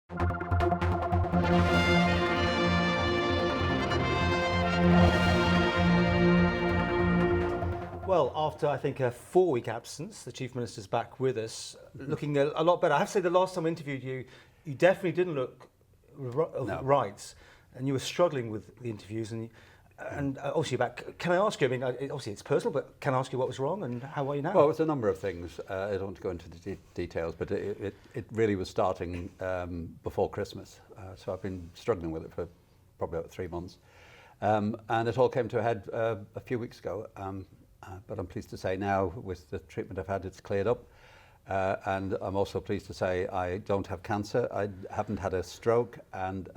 Well, after I think a 4-week absence, the Chief Minister's back with us, looking a lot better. I have to say, the last time I interviewed you, you definitely didn't look right, and you were struggling with the interviews. And obviously, back. Can I ask you? I mean, obviously it's personal, but can I ask you what was wrong and how are you now? Well, it's a number of things. I don't want to go into the details, but it really was starting before Christmas. So I've been struggling with it for probably about 3 months, and it all came to a head a few weeks ago. But I'm pleased to say now, with the treatment I've had, it's cleared up. And I'm also pleased to say I don't have cancer, I haven't had a stroke, and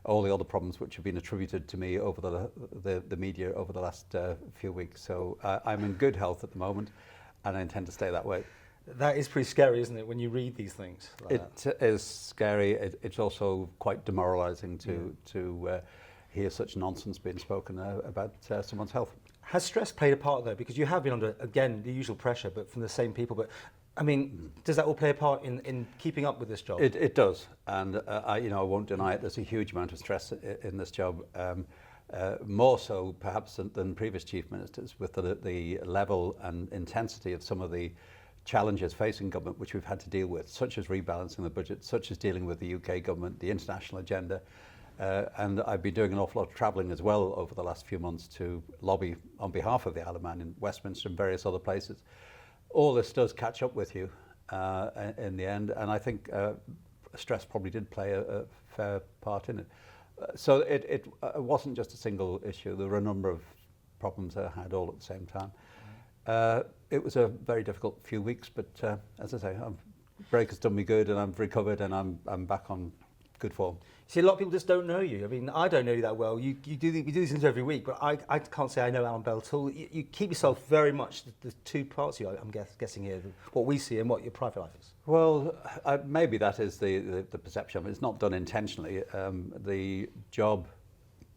all the other problems which have been attributed to me over the media over the last few weeks. So I'm in good health at the moment, and I intend to stay that way. That is pretty scary, isn't it, when you read these things? It is scary. It's also quite demoralising to hear such nonsense being spoken about someone's health. Has stress played a part, though? Because you have been under, again, the usual pressure, but from the same people. But I mean, does that all play a part in keeping up with this job? It does, and I won't deny it. There's a huge amount of stress in this job, more so perhaps than previous chief ministers, with the level and intensity of some of the challenges facing government, which we've had to deal with, such as rebalancing the budget, such as dealing with the UK government, the international agenda. And I've been doing an awful lot of travelling as well over the last few months to lobby on behalf of the Allan in Westminster and various other places. All this does catch up with you in the end, and I think stress probably did play a fair part in it. So it wasn't just a single issue. There were a number of problems I had all at the same time. It was a very difficult few weeks, but as I say, break has done me good, and I've recovered, and I'm back on good form. See, a lot of people just don't know you. I mean, I don't know you that well. We do these things every week, but I can't say I know Allan Bell at all. You keep yourself very much the two parts of you, I'm guessing here, what we see and what your private life is. Well, maybe that is the perception. I mean, it's not done intentionally. The job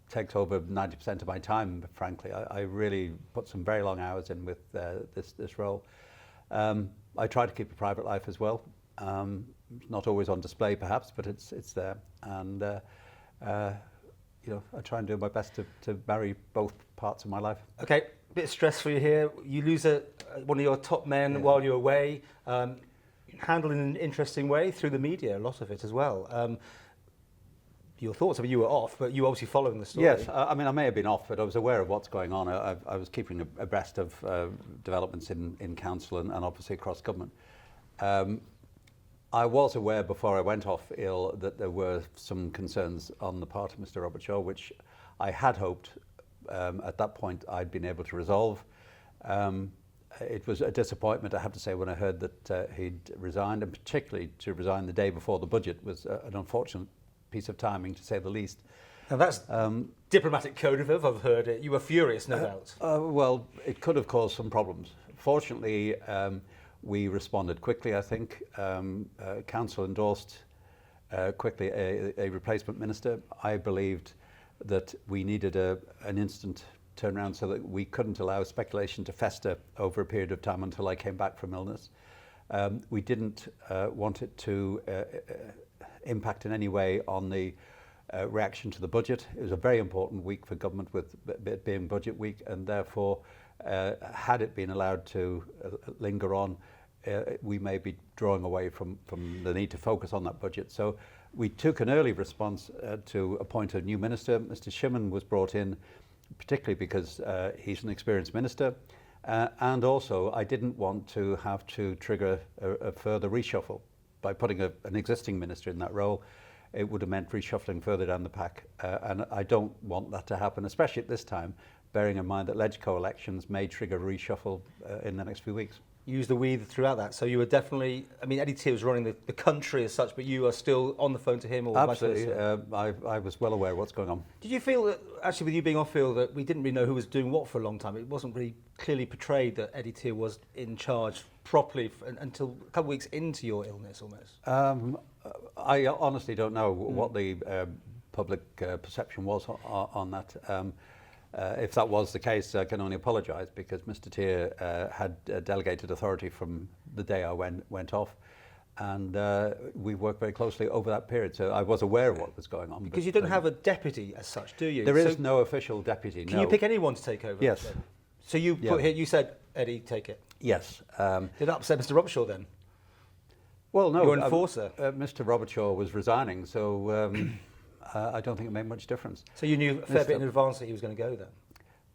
takes over 90% of my time, frankly. I really put some very long hours in with this role. I try to keep a private life as well. Not always on display, perhaps, but it's there, and I try and do my best to marry both parts of my life. Okay, bit of stress for you here. You lose one of your top men while you're away, handled in an interesting way through the media, a lot of it as well. Your thoughts? I mean, you were off, but you were obviously following the story. Yes, I mean, I may have been off, but I was aware of what's going on. I was keeping abreast of developments in council and obviously across government. I was aware before I went off ill that there were some concerns on the part of Mr. Robert Shaw, which I had hoped at that point I'd been able to resolve. It was a disappointment, I have to say, when I heard that he'd resigned, and particularly to resign the day before the budget was an unfortunate piece of timing, to say the least. Now that's diplomatic code, if I've heard it. You were furious, no doubt. Well, it could have caused some problems. Fortunately, we responded quickly, I think. Council endorsed quickly a replacement minister. I believed that we needed an instant turnaround so that we couldn't allow speculation to fester over a period of time until I came back from illness. We didn't want it to impact in any way on the reaction to the budget. It was a very important week for government, with it being budget week, and therefore had it been allowed to linger on, we may be drawing away from the need to focus on that budget. So we took an early response to appoint a new minister. Mr. Shimon was brought in particularly because he's an experienced minister, and also I didn't want to have to trigger a further reshuffle. By putting an existing minister in that role, it would have meant reshuffling further down the pack, and I don't want that to happen, especially at this time, bearing in mind that LegCo elections may trigger reshuffle in the next few weeks. You used the we throughout that, so you were definitely, I mean, Eddie Tear was running the country as such, but you are still on the phone to him? Or absolutely, I was well aware of what's going on. Did you feel that, actually with you being off field, that we didn't really know who was doing what for a long time? It wasn't really clearly portrayed that Eddie Tear was in charge properly until a couple of weeks into your illness almost? I honestly don't know what the public perception was on that. If that was the case, I can only apologise, because Mr. Tear had delegated authority from the day I went off. And we worked very closely over that period, so I was aware of what was going on. Because you don't have a deputy as such, do you? There is no official deputy, Can you pick anyone to take over? Yes. Then? So you put here, you said, Eddie, take it. Yes. Did that upset Mr. Robertshaw then? Well, no. Your enforcer? Mr. Robertshaw was resigning, so I don't think it made much difference. So you knew a fair bit in advance that he was going to go then?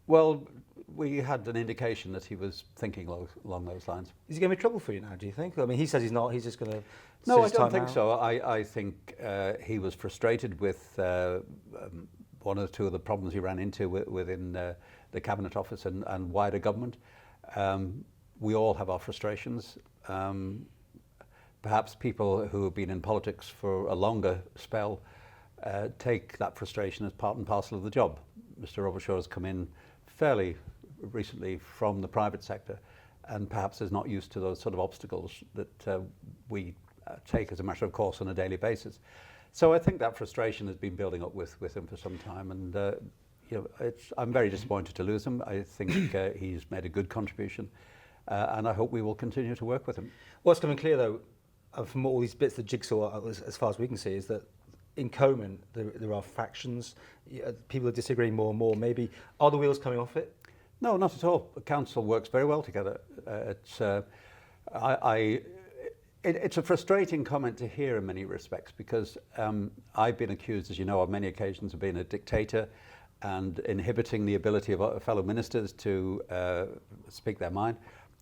Well, we had an indication that he was thinking along those lines. Is he going to be trouble for you now, do you think? I mean, he says he's not, he's just going to... No, I don't think so. I think he was frustrated with one or two of the problems he ran into within the Cabinet Office and wider government. We all have our frustrations. Perhaps people who have been in politics for a longer spell take that frustration as part and parcel of the job. Mr. Robertshaw has come in fairly recently from the private sector and perhaps is not used to those sort of obstacles that we take as a matter of course on a daily basis. So I think that frustration has been building up with him for some time, and you know, I'm very disappointed to lose him. I think he's made a good contribution, and I hope we will continue to work with him. What's coming clear though, from all these bits of jigsaw, as far as we can see, is that in Coman there are factions, people are disagreeing more and more. Maybe are the wheels coming off it? No, not at all. The council works very well together. It's a frustrating comment to hear in many respects, because I've been accused, as you know, on many occasions of being a dictator and inhibiting the ability of fellow ministers to speak their mind.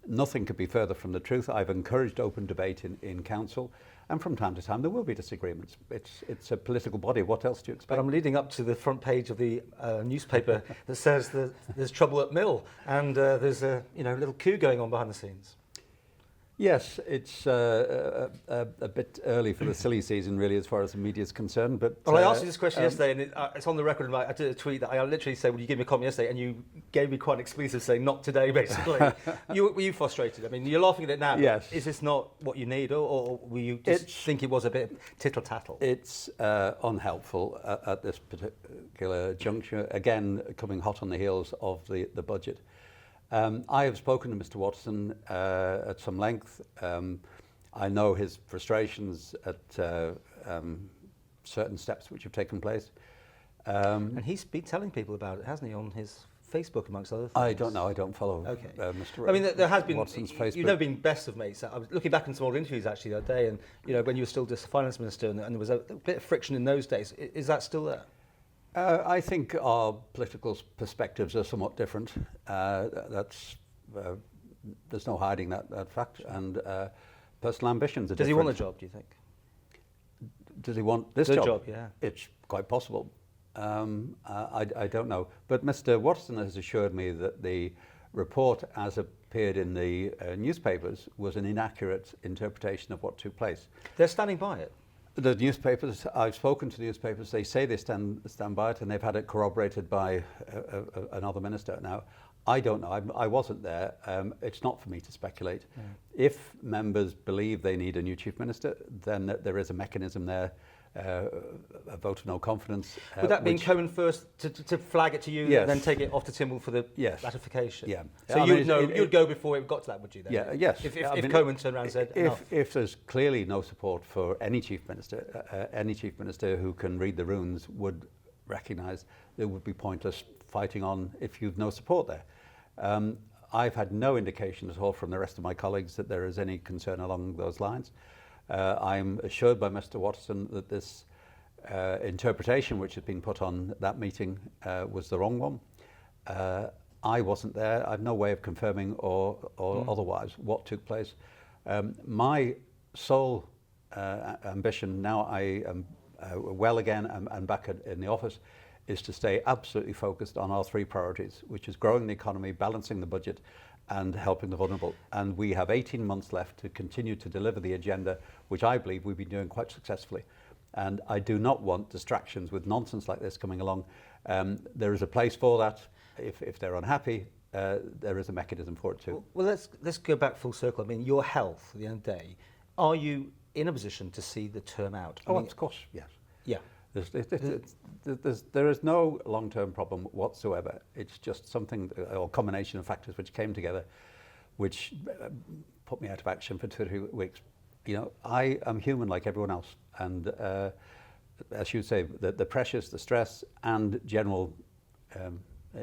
Nothing could be further from the truth. I've encouraged open debate in council, and from time to time there will be disagreements. It's a political body. What else do you expect? But I'm leading up to the front page of the newspaper that says that there's trouble at Mill, and there's a little coup going on behind the scenes. Yes, it's a bit early for the silly season, really, as far as the media is concerned. But well, I asked you this question yesterday, and it's on the record. And I did a tweet that I literally said, "Will you give me a comment yesterday?" And you gave me quite an expletive saying, "Not today," basically. Were you frustrated? I mean, you're laughing at it now. Yes. Is this not what you need, or will you just think it was a bit tittle tattle? It's unhelpful at this particular juncture. Again, coming hot on the heels of the budget. I have spoken to Mr. Watson at some length. I know his frustrations at certain steps which have taken place. And he's been telling people about it, hasn't he, on his Facebook, amongst other things? I don't know. I don't follow Mr. I mean, there has been... Watson's Facebook. You've never been best of mates. I was looking back in some old interviews, actually, the other day, and, when you were still just finance minister, and there was a bit of friction in those days. Is that still there? I think our political perspectives are somewhat different. There's no hiding that fact. And personal ambitions are different. Does he want the job, do you think? Does he want this job? Yeah. It's quite possible. I don't know. But Mr. Watson has assured me that the report as appeared in the newspapers was an inaccurate interpretation of what took place. They're standing by it. The newspapers, I've spoken to the newspapers, they say they stand by it, and they've had it corroborated by another minister. Now, I don't know, I wasn't there. It's not for me to speculate. Yeah. If members believe they need a new chief minister, then there is a mechanism there, a vote of no confidence. Would that mean Coman first to flag it to you, yes, and then take it off to Tynwald for the ratification? Yeah. So you'd go before it got to that, would you then? Yeah, yes. If Coman turned around and said if there's clearly no support for any chief minister who can read the runes would recognise it would be pointless fighting on if you've no support there. I've had no indication at all from the rest of my colleagues that there is any concern along those lines. I'm assured by Mr. Watson that this interpretation which has been put on that meeting was the wrong one. I wasn't there. I've no way of confirming or otherwise what took place. My sole ambition, now I am well again and back in the office, is to stay absolutely focused on our three priorities, which is growing the economy, balancing the budget, and helping the vulnerable. And we have 18 months left to continue to deliver the agenda, which I believe we've been doing quite successfully. And I do not want distractions with nonsense like this coming along. There is a place for that. If they're unhappy, there is a mechanism for it too. Well, let's go back full circle. I mean, your health, at the end of the day, are you in a position to see the term out? I mean, of course, yes. Yeah. There is no long-term problem whatsoever. It's just something, or combination of factors which came together, which put me out of action for 2 or 3 weeks. you know, I am human like everyone else, and as you say, the pressures, the stress, and general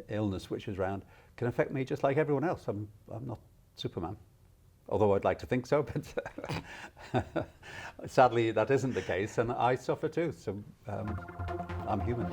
illness which is around can affect me just like everyone else. I'm not Superman, although I'd like to think so, but sadly that isn't the case, and I suffer too. So I'm human.